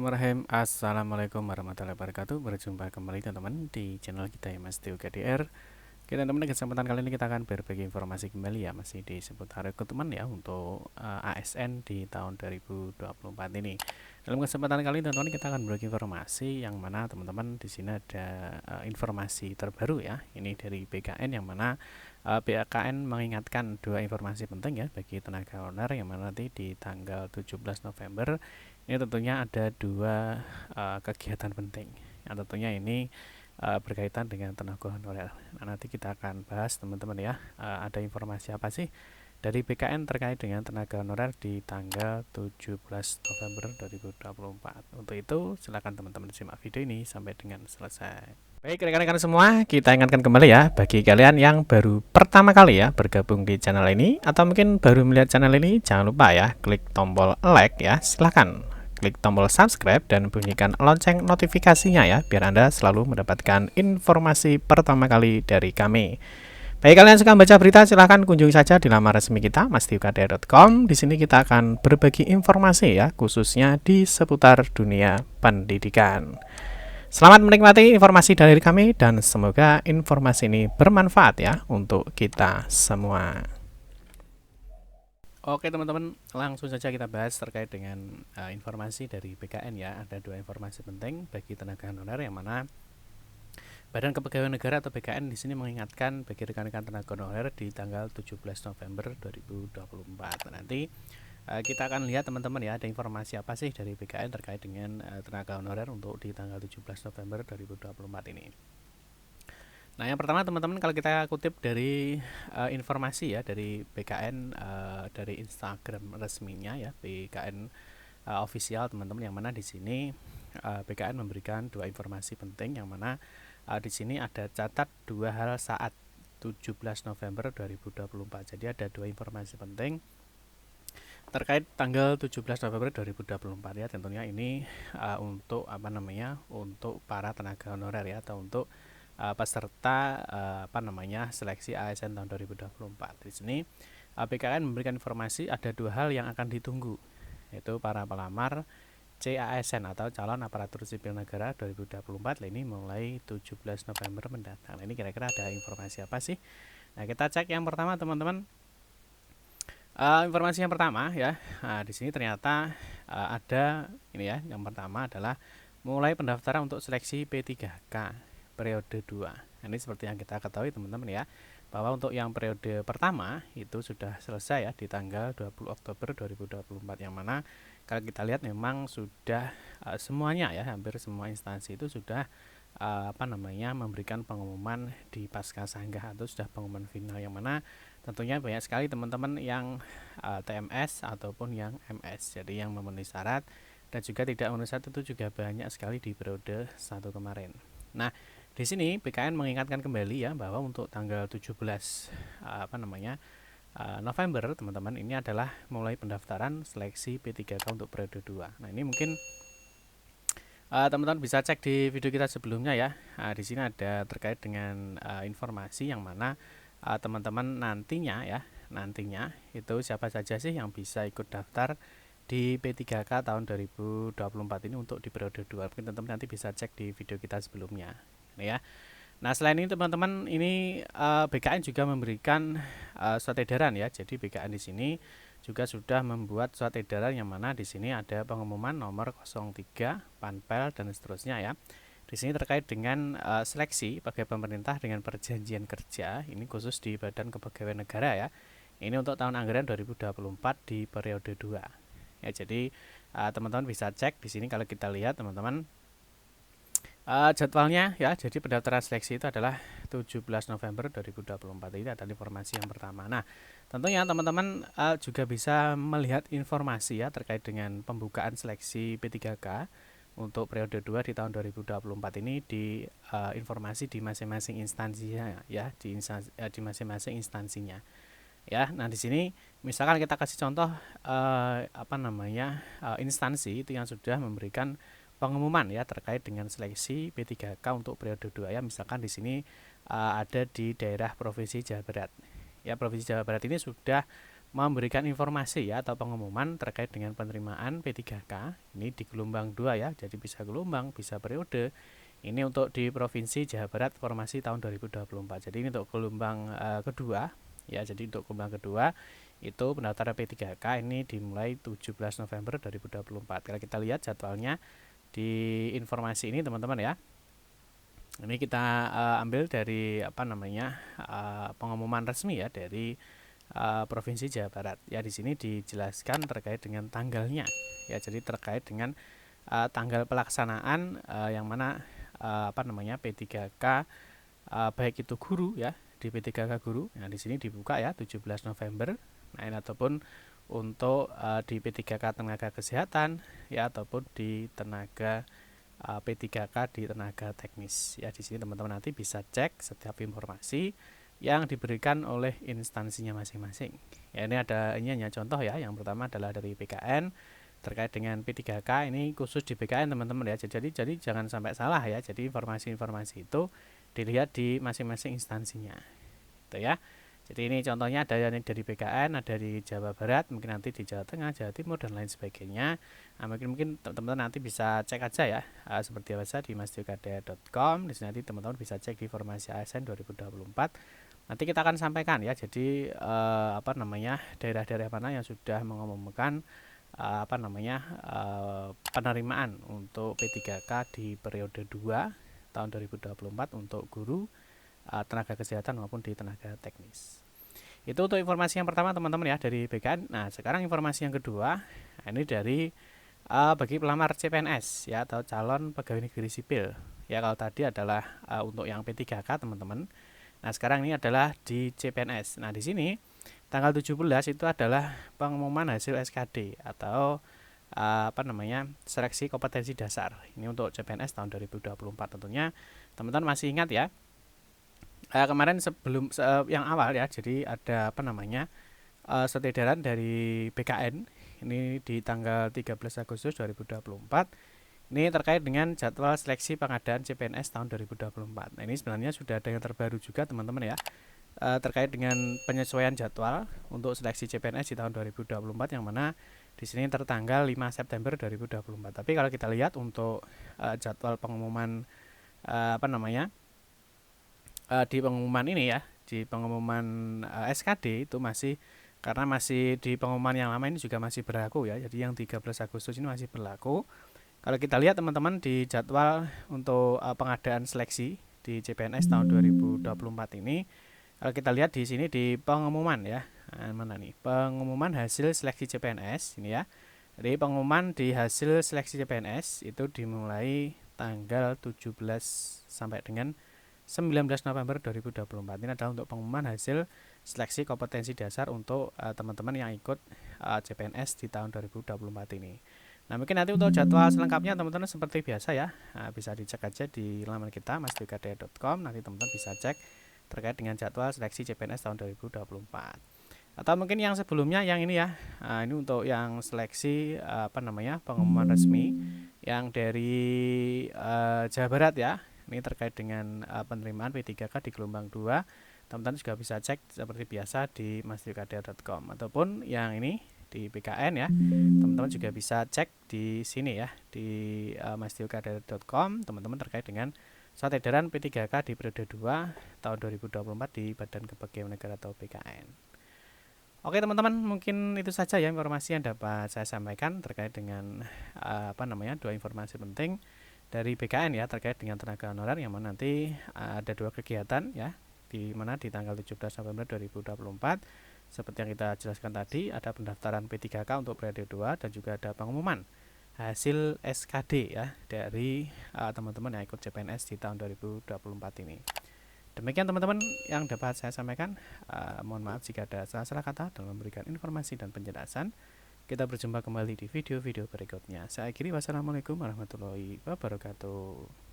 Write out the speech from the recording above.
Bismillahirrahmanirrahim. Assalamualaikum warahmatullahi wabarakatuh. Berjumpa kembali teman-teman di channel kita ya Mas Tio KDR. Oke teman-teman, kesempatan kali ini kita akan berbagi informasi kembali ya, masih di seputar rekrutmen ya untuk ASN di tahun 2024 ini. Dalam kesempatan kali ini teman-teman kita akan berbagi informasi yang mana teman-teman di sini ada informasi terbaru ya. Ini dari BKN yang mana BKN mengingatkan dua informasi penting ya bagi tenaga honorer yang mana nanti di tanggal 17 November ini tentunya ada dua kegiatan penting yang tentunya ini berkaitan dengan tenaga honorer. Nah, nanti kita akan bahas teman-teman ya, ada informasi apa sih dari BKN terkait dengan tenaga honorer di tanggal 17 November 2024. Untuk itu silakan teman-teman simak video ini sampai dengan selesai. Baik rekan-rekan semua, kita ingatkan kembali ya bagi kalian yang baru pertama kali ya bergabung di channel ini atau mungkin baru melihat channel ini, jangan lupa ya klik tombol like ya, silahkan klik tombol subscribe dan bunyikan lonceng notifikasinya ya, biar Anda selalu mendapatkan informasi pertama kali dari kami. Bagi kalian yang suka baca berita, silahkan kunjungi saja di laman resmi kita mastiukadr.com. Di sini kita akan berbagi informasi ya, khususnya di seputar dunia pendidikan. Selamat menikmati informasi dari kami dan semoga informasi ini bermanfaat ya untuk kita semua. Oke teman-teman, langsung saja kita bahas terkait dengan informasi dari BKN ya. Ada dua informasi penting bagi tenaga honorer yang mana Badan Kepegawaian Negara atau BKN di sini mengingatkan bagi rekan-rekan tenaga honorer di tanggal 17 November 2024. Nanti kita akan lihat teman-teman ya, ada informasi apa sih dari BKN terkait dengan tenaga honorer untuk di tanggal 17 November 2024 ini. Nah, yang pertama teman-teman, kalau kita kutip dari informasi ya dari BKN, dari Instagram resminya ya, BKN official teman-teman, yang mana di sini BKN memberikan dua informasi penting yang mana di sini ada catat dua hal saat 17 November 2024. Jadi ada dua informasi penting terkait tanggal 17 November 2024 ya. Tentunya ini untuk untuk para tenaga honorer ya, atau untuk peserta seleksi ASN tahun 2024. Di sini BKN memberikan informasi ada dua hal yang akan ditunggu, yaitu para pelamar CASN atau calon aparatur sipil negara 2024 ini mulai 17 November mendatang. Nah, ini kira-kira ada informasi apa sih? Nah, kita cek yang pertama teman-teman. Informasi yang pertama ya, di sini ternyata ada ini ya. Yang pertama adalah mulai pendaftaran untuk seleksi P3K periode 2. Nah, ini seperti yang kita ketahui teman-teman ya, bahwa untuk yang periode pertama itu sudah selesai ya di tanggal 20 Oktober 2024, yang mana kalau kita lihat memang sudah semuanya ya, hampir semua instansi itu sudah memberikan pengumuman di pasca sanggah atau sudah pengumuman final, yang mana tentunya banyak sekali teman-teman yang TMS ataupun yang MS, jadi yang memenuhi syarat dan juga tidak memenuhi syarat itu juga banyak sekali di periode 1 kemarin. Nah, di sini BKN mengingatkan kembali ya bahwa untuk tanggal 17 November teman-teman, ini adalah mulai pendaftaran seleksi P3K untuk periode 2. Nah, ini mungkin teman-teman bisa cek di video kita sebelumnya ya. Di sini ada terkait dengan informasi yang mana teman-teman nantinya itu siapa saja sih yang bisa ikut daftar di P3K tahun 2024 ini untuk di periode 2. Mungkin teman-teman nanti bisa cek di video kita sebelumnya ya. Nah, selain ini teman-teman, ini BKN juga memberikan surat edaran ya. Jadi BKN di sini juga sudah membuat surat edaran yang mana di sini ada pengumuman nomor 03 Panpel dan seterusnya ya. Di sini terkait dengan seleksi pegawai pemerintah dengan perjanjian kerja, ini khusus di Badan Kepegawaian Negara ya. Ini untuk tahun anggaran 2024 di periode 2. Ya, jadi teman-teman bisa cek di sini. Kalau kita lihat teman-teman, jadwalnya ya, jadi pendaftaran seleksi itu adalah 17 November 2024. Ini adalah informasi yang pertama. Nah, tentunya teman-teman juga bisa melihat informasi ya terkait dengan pembukaan seleksi P3K untuk periode 2 di tahun 2024 ini di informasi di masing-masing instansinya ya, di masing-masing instansinya. Ya, nah di sini misalkan kita kasih contoh instansi itu yang sudah memberikan pengumuman ya terkait dengan seleksi P3K untuk periode 2 ya. Misalkan di sini ada di daerah Provinsi Jawa Barat. Ya, Provinsi Jawa Barat ini sudah memberikan informasi ya atau pengumuman terkait dengan penerimaan P3K ini di gelombang 2 ya. Jadi bisa gelombang, bisa periode. Ini untuk di Provinsi Jawa Barat formasi tahun 2024. Jadi ini untuk gelombang kedua ya. Jadi untuk gelombang kedua itu pendaftaran P3K ini dimulai 17 November 2024. Kalau kita lihat jadwalnya di informasi ini teman-teman ya. Ini kita ambil dari pengumuman resmi ya dari Provinsi Jawa Barat. Ya di sini dijelaskan terkait dengan tanggalnya. Ya jadi terkait dengan tanggal pelaksanaan yang mana P3K baik itu guru ya di P3K guru. Nah di sini dibuka ya 17 November. Nah ini ataupun untuk di P3K tenaga kesehatan ya ataupun di tenaga P3K di tenaga teknis. Ya di sini teman-teman nanti bisa cek setiap informasi yang diberikan oleh instansinya masing-masing. Ya ini hanya contoh ya. Yang pertama adalah dari BKN terkait dengan P3K ini khusus di BKN teman-teman ya. Jadi jangan sampai salah ya. Jadi informasi-informasi itu dilihat di masing-masing instansinya. Gitu ya. Jadi ini contohnya ada yang dari BKN, ada dari Jawa Barat, mungkin nanti di Jawa Tengah, Jawa Timur dan lain sebagainya. Nah, mungkin teman-teman nanti bisa cek aja ya, seperti biasa di masdiokdr.com. Di sini nanti teman-teman bisa cek di formasi ASN 2024. Nanti kita akan sampaikan ya. Jadi daerah-daerah mana yang sudah mengumumkan penerimaan untuk P3K di periode 2 tahun 2024 untuk guru, tenaga kesehatan maupun di tenaga teknis. Itu untuk informasi yang pertama teman-teman ya dari BKN. Nah sekarang informasi yang kedua ini dari bagi pelamar CPNS ya atau calon pegawai negeri sipil. Ya kalau tadi adalah untuk yang P3K teman-teman. Nah sekarang ini adalah di CPNS. Nah di sini tanggal 17 itu adalah pengumuman hasil SKD atau seleksi kompetensi dasar. Ini untuk CPNS tahun 2024 tentunya teman-teman masih ingat ya. Kemarin sebelum yang awal ya, jadi ada satu edaran dari BKN ini di tanggal 13 Agustus 2024 ini terkait dengan jadwal seleksi pengadaan CPNS tahun 2024. Nah ini sebenarnya sudah ada yang terbaru juga teman-teman ya, terkait dengan penyesuaian jadwal untuk seleksi CPNS di tahun 2024 yang mana di sini tertanggal 5 September 2024. Tapi kalau kita lihat untuk jadwal pengumuman di pengumuman ini ya, di pengumuman SKD itu masih karena masih di pengumuman yang lama ini juga masih berlaku ya. Jadi yang 13 Agustus ini masih berlaku. Kalau kita lihat teman-teman di jadwal untuk pengadaan seleksi di CPNS tahun 2024 ini, kalau kita lihat di sini di pengumuman ya. Mana nih? Pengumuman hasil seleksi CPNS ini ya. Jadi pengumuman di hasil seleksi CPNS itu dimulai tanggal 17 sampai dengan 19 November 2024. Ini adalah untuk pengumuman hasil seleksi kompetensi dasar untuk teman-teman yang ikut CPNS di tahun 2024 ini. Nah mungkin nanti untuk jadwal selengkapnya teman-teman seperti biasa ya, bisa dicek aja di laman kita masdiokdr.com. Nanti teman-teman bisa cek terkait dengan jadwal seleksi CPNS tahun 2024. Atau mungkin yang sebelumnya yang ini ya, ini untuk yang seleksi pengumuman resmi yang dari Jawa Barat ya. Ini terkait dengan penerimaan P3K di gelombang 2. Teman-teman juga bisa cek seperti biasa di masdiokdr.com ataupun yang ini di BKN ya. Teman-teman juga bisa cek di sini ya di masdiokdr.com teman-teman terkait dengan surat edaran P3K di periode 2 tahun 2024 di Badan Kepegawaian Negara atau BKN. Oke teman-teman, mungkin itu saja ya informasi yang dapat saya sampaikan terkait dengan dua informasi penting dari BKN ya terkait dengan tenaga honorer yang mana nanti ada dua kegiatan ya, di mana di tanggal 17 November 2024 seperti yang kita jelaskan tadi ada pendaftaran P3K untuk periode 2 dan juga ada pengumuman hasil SKD ya dari teman-teman yang ikut CPNS di tahun 2024 ini. Demikian teman-teman yang dapat saya sampaikan. Mohon maaf jika ada salah-salah kata dalam memberikan informasi dan penjelasan. Kita berjumpa kembali di video-video berikutnya. Saya akhiri, wassalamualaikum warahmatullahi wabarakatuh.